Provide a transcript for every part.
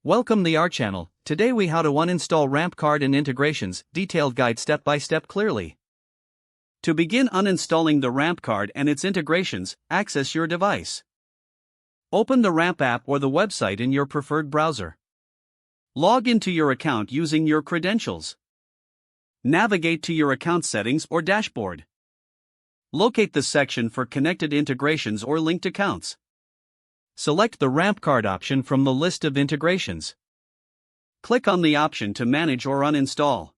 Welcome to our channel. Today we how to uninstall ramp card and integrations, detailed guide step by step clearly. To begin uninstalling the ramp card and its integrations, access your device. Open the ramp app or the website in your preferred browser. Log into your account using your credentials. Navigate to your account settings or dashboard. Locate the section for connected integrations or linked accounts. Select the ramp card option from the list of integrations. Click on the option to manage or uninstall.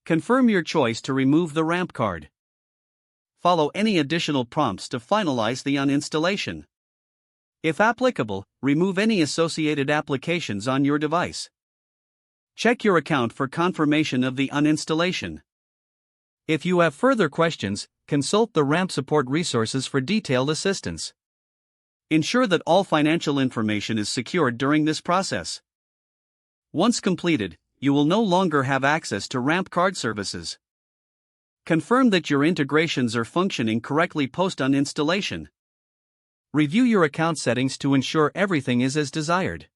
Confirm your choice to remove the ramp card. Follow any additional prompts to finalize the uninstallation. If applicable, remove any associated applications on your device. Check your account for confirmation of the uninstallation. If you have further questions, consult the ramp support resources for detailed assistance. Ensure that all financial information is secured during this process. Once completed, you will no longer have access to ramp card services. Confirm that your integrations are functioning correctly post-uninstallation. Review your account settings to ensure everything is as desired.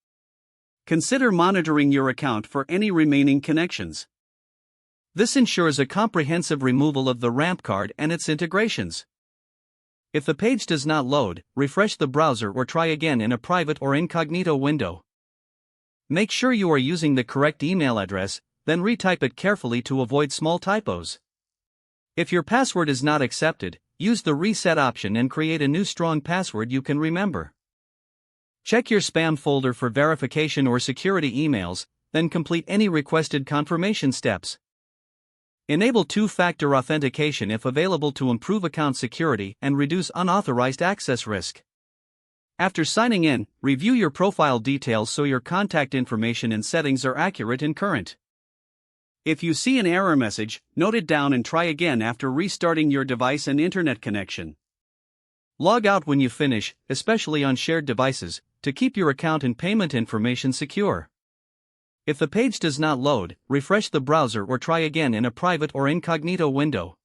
Consider monitoring your account for any remaining connections. This ensures a comprehensive removal of the ramp card and its integrations. If the page does not load, refresh the browser or try again in a private or incognito window. Make sure you are using the correct email address, then retype it carefully to avoid small typos. If your password is not accepted, use the reset option and create a new strong password you can remember. Check your spam folder for verification or security emails, then complete any requested confirmation steps. Enable two-factor authentication if available to improve account security and reduce unauthorized access risk. After signing in, review your profile details so your contact information and settings are accurate and current. If you see an error message, note it down and try again after restarting your device and internet connection. Log out when you finish, especially on shared devices, to keep your account and payment information secure. If the page does not load, refresh the browser or try again in a private or incognito window.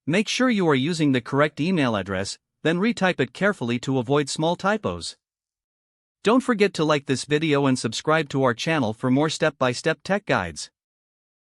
Make sure you are using the correct email address, then retype it carefully to avoid small typos. Don't forget to like this video and subscribe to our channel for more step-by-step tech guides.